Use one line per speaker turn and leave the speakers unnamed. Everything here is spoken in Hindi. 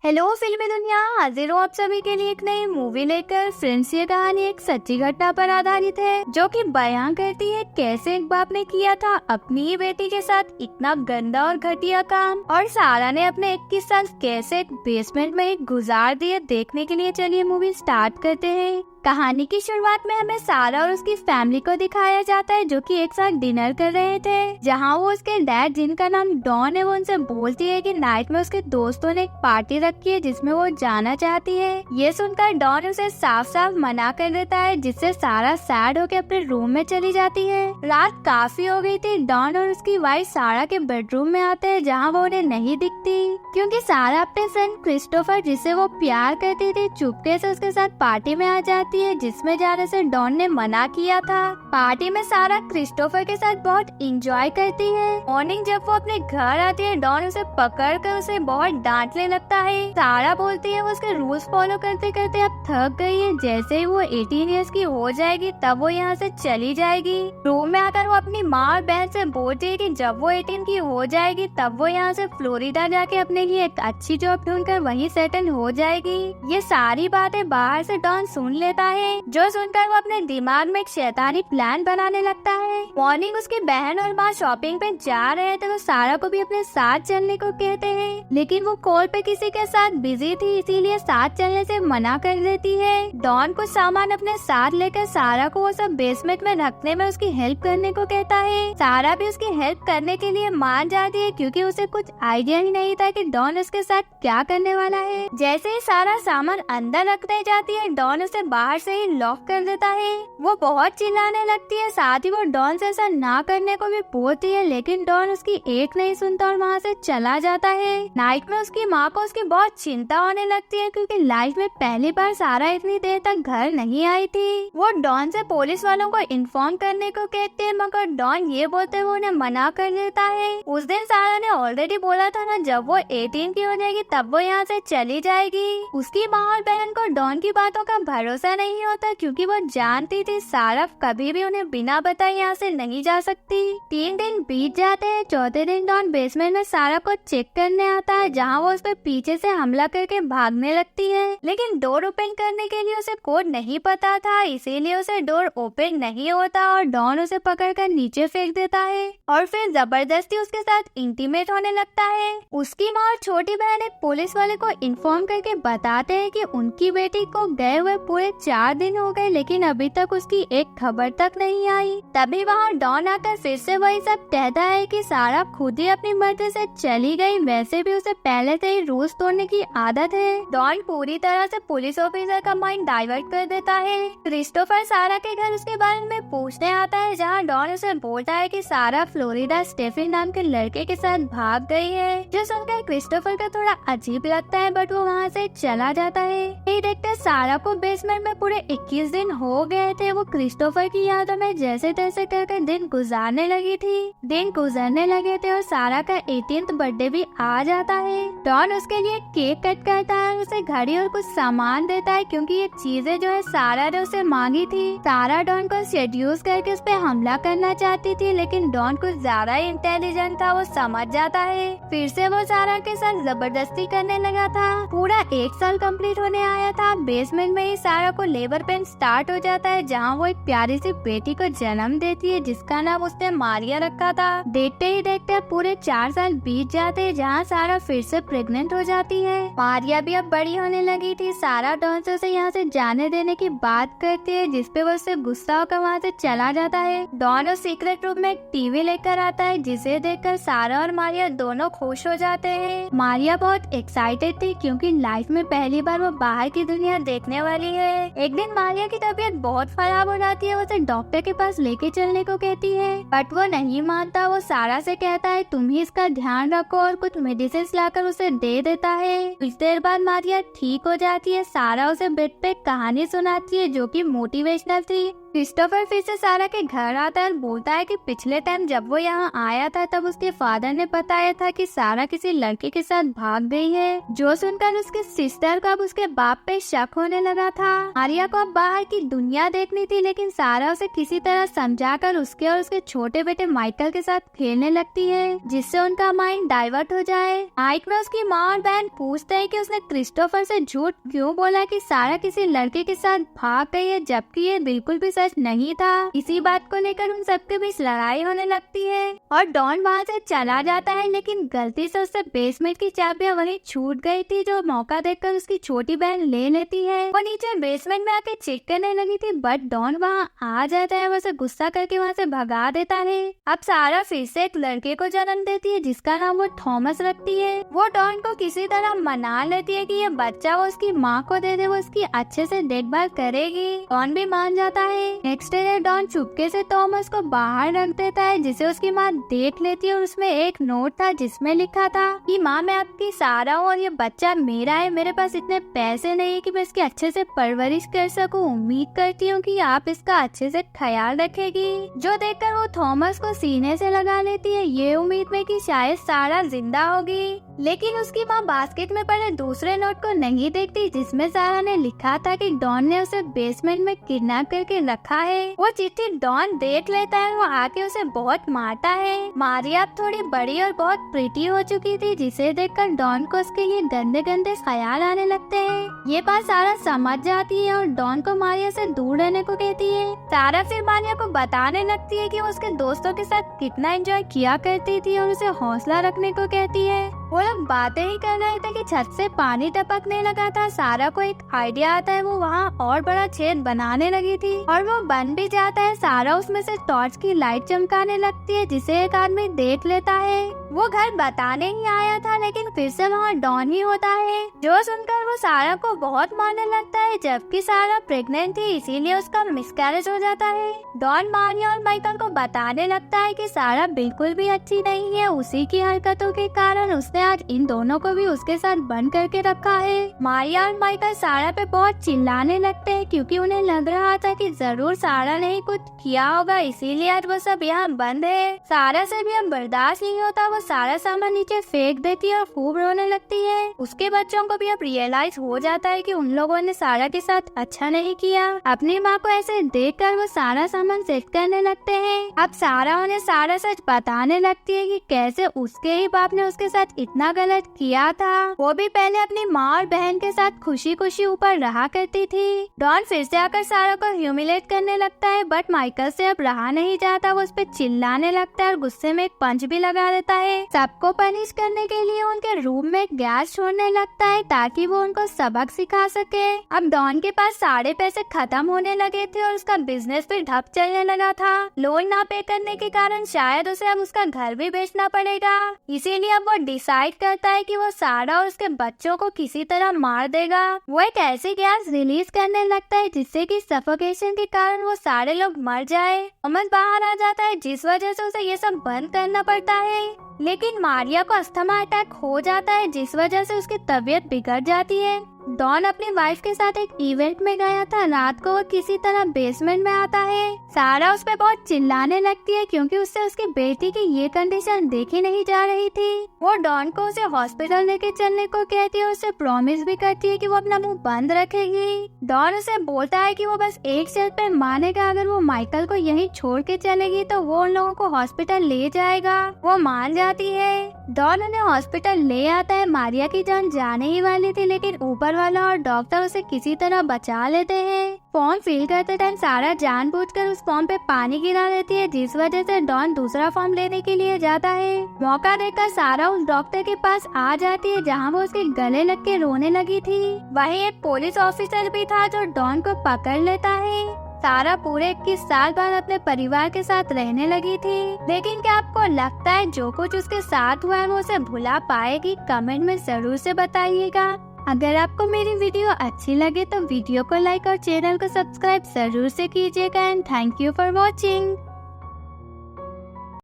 हेलो फिल्मी दुनिया, हाजिर हूँ आप सभी के लिए एक नई मूवी लेकर। फ्रेंड्स, ये कहानी एक सच्ची घटना पर आधारित है जो कि बयां करती है कैसे एक बाप ने किया था अपनी ही बेटी के साथ इतना गंदा और घटिया काम, और सारा ने अपने 21 साल कैसे एक बेसमेंट में ही गुजार दिए। देखने के लिए चलिए मूवी स्टार्ट करते हैं। कहानी की शुरुआत में हमें सारा और उसकी फैमिली को दिखाया जाता है जो कि एक साथ डिनर कर रहे थे, जहां वो उसके डैड जिनका नाम डॉन है वो उनसे बोलती है कि नाइट में उसके दोस्तों ने एक पार्टी रखी है जिसमें वो जाना चाहती है। ये सुनकर डॉन उसे साफ साफ मना कर देता है, जिससे सारा सैड होकर अपने रूम में चली जाती है। रात काफी हो गई थी। डॉन और उसकी वाइफ सारा के बेडरूम में आते हैं जहाँ वो उन्हें नहीं दिखती, क्योंकि सारा अपने फ्रेंड क्रिस्टोफर जिसे वो प्यार करती थी चुपके से उसके साथ पार्टी में आ जाती है, जिसमें जाने से डॉन ने मना किया था। पार्टी में सारा क्रिस्टोफर के साथ बहुत एंजॉय करती है। मॉर्निंग जब वो अपने घर आती है, डॉन उसे पकड़कर उसे बहुत डांटने लगता है। सारा बोलती है वो उसके रूल्स फॉलो करते करते अब थक गई है, जैसे ही वो 18 इयर्स की हो जाएगी तब वो यहाँ से चली जाएगी। रूम में आकर वो अपनी माँ और बहन से बोलती है कि जब वो 18 की हो जाएगी तब वो यहाँ से फ्लोरिडा जाके अपने लिए एक अच्छी जॉब ढूंढकर वहीं सेटल हो जाएगी। ये सारी बातें बाहर से डॉन सुन लेता है, जो सुनकर वो अपने दिमाग में एक शैतानी प्लान बनाने लगता है। मॉर्निंग उसकी बहन और माँ शॉपिंग पे जा रहे थे, वो सारा को भी अपने साथ चलने को कहते हैं, लेकिन वो कॉल पे किसी के साथ बिजी थी, इसीलिए साथ चलने से मना कर देती है। डॉन कुछ सामान अपने साथ लेकर सारा को वो सब बेसमेंट में रखने में उसकी हेल्प करने को कहता है। सारा भी उसकी हेल्प करने के लिए मान जाती है, क्योंकि उसे कुछ आइडिया ही नहीं था कि डॉन उसके साथ क्या करने वाला है। जैसे ही सारा सामान अंदर रखने जाती है, डॉन उसे बाहर से ही लॉक कर देता है। वो बहुत चिल्लाने लगती है, साथ ही वो डॉन से ऐसा ना करने को भी बोलती है, लेकिन डॉन उसकी एक नहीं सुनता और वहाँ से चला जाता है। नाइट में उसकी माँ को उसकी बहुत चिंता होने लगती है, क्योंकि लाइफ में पहली बार सारा इतनी देर तक घर नहीं आई थी। वो डॉन से पुलिस वालों को इन्फॉर्म करने को कहते हैं, मगर डॉन ये बोलते हुए उन्हें मना कर देता है। उस दिन सारा ने ऑलरेडी बोला था ना, जब वो 18 की हो जाएगी तब वो यहाँ से चली जाएगी। उसकी माँ और बहन को डॉन की बातों का भरोसा नहीं होता, क्योंकि वो जानती थी सारा कभी भी उन्हें बिना बताए यहाँ से नहीं जा सकती। 3 दिन बीत जाते हैं। चौथे दिन डॉन बेसमेंट में सारा को चेक करने आता है, जहाँ वो उस पर पीछे से हमला करके भागने लगती है, लेकिन डोर ओपन करने के लिए उसे कोड नहीं पता था, इसीलिए उसे डोर ओपन नहीं होता और डॉन उसे पकड़कर नीचे फेंक देता है और फिर जबरदस्ती उसके साथ इंटीमेट होने लगता है। उसकी माँ और छोटी बहन एक पुलिस वाले को इन्फॉर्म करके बताते हैं कि उनकी बेटी को गए हुए पूरे 4 दिन हो गए, लेकिन अभी तक उसकी एक खबर तक नहीं आई। तभी वहाँ डॉन आकर फिर से वही सब कहता है कि सारा खुद ही अपनी मर्जी से चली गई, वैसे भी उसे पहले से ही रूल्स तोड़ने की आदत है। डॉन पूरी तरह से पुलिस ऑफिसर का माइंड डाइवर्ट कर देता है। क्रिस्टोफर सारा के घर उसके बारे में पूछने आता है, जहाँ डॉन उसे बोलता है कि सारा फ्लोरिडा स्टेफन नाम के लड़के के साथ भाग गई है, जो सुनकर क्रिस्टोफर का थोड़ा अजीब लगता है, बट वो वहाँ से चला जाता है। ये देखते सारा को बेसमेंट में पूरे 21 दिन हो गए थे। वो क्रिस्टोफर की यादों में जैसे तैसे करके दिन गुजारने लगी थी। दिन गुजरने लगे थे और सारा का 18th बर्थडे भी आ जाता है। डॉन उसके लिए केक कट करता है, उसे घड़ी और कुछ सामान देता है, क्योंकि ये चीजें जो है सारा ने उसे मांगी थी। सारा डॉन को सेड्यूस करके उस पर हमला करना चाहती थी, लेकिन डॉन कुछ ज्यादा इंटेलिजेंट था, वो समझ जाता है। फिर से वो सारा के साथ जबरदस्ती करने लगा था। पूरा 1 साल कंप्लीट होने आया था। बेसमेंट में ही सारा को लेबर पेन स्टार्ट हो जाता है, जहाँ वो एक प्यारी सी बेटी को जन्म देती है, जिसका नाम उसने मारिया रखा था। देखते ही देखते पूरे 4 साल बीत जाते हैं, जहाँ सारा फिर से प्रेग्नेंट हो जाती है। मारिया भी अब बड़ी होने लगी थी। सारा डॉन से उसे यहाँ से जाने देने की बात करती है, जिसपे वो उससे गुस्सा होकर वहाँ से चला जाता है। डॉन उस सीक्रेट रूम में एक टीवी लेकर आता है, जिसे देखकर सारा और मारिया दोनों खुश हो जाते हैं। मारिया बहुत एक्साइटेड थी, क्योंकि लाइफ में पहली बार वो बाहर की दुनिया देखने वाली है। एक दिन मारिया की तबीयत बहुत खराब हो जाती है, वो उसे डॉक्टर के पास लेके चलने को कहती है, बट वो नहीं मानता। वो सारा से कहता है तुम ही इसका ध्यान रखो, और कुछ मेडिसिन लाकर उसे दे देता है। कुछ देर बाद मारिया ठीक हो जाती है। सारा उसे बेड पे कहानी सुनाती है, जो कि मोटिवेशनल थी क्रिस्टोफर फिर से सारा के घर आता है और बोलता है कि पिछले टाइम जब वो यहाँ आया था तब उसके फादर ने बताया था कि सारा किसी लड़के के साथ भाग गई है, जो सुनकर उसके सिस्टर को अब उसके बाप पे शक होने लगा था। आर्या को अब बाहर की दुनिया देखनी थी, लेकिन सारा उसे किसी तरह समझाकर उसके और उसके छोटे बेटे माइकल के साथ खेलने लगती है, जिससे उनका माइंड डाइवर्ट हो जाए। माइक में उसकी माँ और बहन पूछते हैं कि उसने क्रिस्टोफर से झूठ क्यों बोला कि सारा किसी लड़के के साथ भाग गई है, जबकि ये बिल्कुल भी सच नहीं था। इसी बात को लेकर उन सबके बीच लड़ाई होने लगती है और डॉन वहाँ से चला जाता है, लेकिन गलती से उससे बेसमेंट की चाबियां वहीं छूट गई थी, जो मौका देखकर उसकी छोटी बहन ले लेती है। वो नीचे बेसमेंट में आके चेक करने लगी थी, बट डॉन वहाँ आ जाता है, वो उसे गुस्सा करके वहाँ से भगा देता है। अब सारा फिर से एक लड़के को जन्म देती है जिसका नाम वो थॉमस रखती है। वो डॉन को किसी तरह मना लेती है कि ये बच्चा वो उसकी माँ को दे दे, वो उसकी अच्छे से देखभाल करेगी। डॉन भी मान जाता है। नेक्स्ट डे डॉन चुपके से थॉमस को बाहर रख देता है, जिसे उसकी माँ देख लेती है और उसमें एक नोट था जिसमें लिखा था कि माँ, मैं आपकी सारा हूँ और ये बच्चा मेरा है। मेरे पास इतने पैसे नहीं है कि मैं इसकी अच्छे से परवरिश कर सकूँ। उम्मीद करती हूँ कि आप इसका अच्छे से ख्याल रखेगी। जो देखकर वो थॉमस को सीने से लगा लेती है, ये उम्मीद में कि शायद सारा जिंदा होगी। लेकिन उसकी माँ बास्केट में पड़े दूसरे नोट को नहीं देखती, जिसमें सारा ने लिखा था कि डॉन ने उसे बेसमेंट में किडनैप करके रखा है। वो चिट्ठी डॉन देख लेता है, वो आके उसे बहुत मारता है। मारिया अब थोड़ी बड़ी और बहुत प्रिटी हो चुकी थी, जिसे देखकर डॉन को उसके लिए गंदे गंदे ख्याल आने लगते हैं। ये बात सारा समझ जाती है और डॉन को मारिया से दूर रहने को कहती है। सारा फिर मारिया को बताने लगती है कि वो उसके दोस्तों के साथ कितना एंजॉय किया करती थी और उसे हौसला रखने को कहती है। वो लोग बातें ही कर रहे थे कि छत से पानी टपकने लगा था। सारा को एक आइडिया आता है, वो वहाँ और बड़ा छेद बनाने लगी थी और वो बन भी जाता है। सारा उसमें से टॉर्च की लाइट चमकाने लगती है, जिसे एक आदमी देख लेता है। वो घर बताने ही आया था, लेकिन फिर से वहाँ डॉन ही होता है, जो सुनकर वो सारा को बहुत मारने लगता है, जबकि सारा प्रेग्नेंट थी, इसीलिए उसका मिसकैरेज हो जाता है। डॉन मारिया और माइकल को बताने लगता है कि सारा बिल्कुल भी अच्छी नहीं है, उसी की हरकतों के कारण उसने आज इन दोनों को भी उसके साथ बंद करके रखा है। मारिया और माइकल सारा पे बहुत चिल्लाने लगते हैं, क्योंकि उन्हें लग रहा था कि जरूर सारा ने ही कुछ किया होगा, इसीलिए आज वो सब यहाँ बंद है। सारा से भी अब बर्दाश्त नहीं होता, वो सारा सामान नीचे फेंक देती है और खूब रोने लगती है। उसके बच्चों को भी अब रियलाइज हो जाता है कि उन लोगों ने सारा के साथ अच्छा नहीं किया। अपनी माँ को ऐसे देखकर वो सारा सामान सेट करने लगते हैं। अब सारा उन्हें सारा सच बताने लगती है कि कैसे उसके ही बाप ने उसके साथ इतना गलत किया था। वो भी पहले अपनी माँ और बहन के साथ खुशी खुशी ऊपर रहा करती थी। डॉन फिर से आकर सारा को ह्यूमिलेट करने लगता है, बट माइकल से अब रहा नहीं जाता। वो उस पर चिल्लाने लगता है और गुस्से में एक पंच भी लगा देता है। सबको पनिश करने के लिए उनके रूम में गैस छोड़ने लगता है, ताकि वो उनको सबक सिखा सके। अब डॉन के पास सारे पैसे खत्म होने लगे थे और उसका बिजनेस भी ठप चलने लगा था। लोन ना पे करने के कारण शायद उसे अब उसका घर भी बेचना पड़ेगा। इसीलिए अब वो डिसाइड करता है कि वो सारा और उसके बच्चों को किसी तरह मार देगा। वो एक ऐसी गैस रिलीज करने लगता है जिससे कि सफोकेशन के कारण वो सारे लोग मर जाए। अमन बाहर आ जाता है, जिस वजह से उसे ये सब बंद करना पड़ता है। लेकिन मारिया को अस्थमा अटैक हो जाता है, जिस वजह से उसकी तबीयत बिगड़ जाती है। डॉन अपनी वाइफ के साथ एक इवेंट में गया था। रात को वो किसी तरह बेसमेंट में आता है। सारा उस पे बहुत चिल्लाने लगती है, क्योंकि उससे उसकी बेटी की ये कंडीशन देखी नहीं जा रही थी। वो डॉन को उसे हॉस्पिटल लेके चलने को कहती है, उसे प्रॉमिस भी करती है कि वो अपना मुंह बंद रखेगी। डॉन उसे बोलता है कि वो बस एक शर्त पे मानेगा, अगर वो माइकल को यहीं छोड़ के चलेगी तो वो उन लोगों को हॉस्पिटल ले जाएगा। वो मान जाती है। डॉन उन्हें हॉस्पिटल ले आता है। मारिया की जान जाने ही वाली थी, लेकिन ऊपर वाला और डॉक्टर उसे किसी तरह बचा लेते हैं। फॉर्म फिल करते टाइम सारा जानबूझकर उस फॉर्म पे पानी गिरा देती है, जिस वजह से डॉन दूसरा फॉर्म लेने के लिए जाता है। मौका देखकर सारा उस डॉक्टर के पास आ जाती है, जहाँ वो उसके गले लग के रोने लगी थी। वहीं एक पुलिस ऑफिसर भी था जो डॉन को पकड़ लेता है। सारा पूरे 21 साल बाद अपने परिवार के साथ रहने लगी थी। लेकिन क्या आपको लगता है जो कुछ उसके साथ हुआ है वो उसे भुला पाएगी? कमेंट में जरूर से बताइएगा। अगर आपको मेरी वीडियो अच्छी लगे तो वीडियो को लाइक और चैनल को सब्सक्राइब जरूर से कीजिएगा। And thank you for watching.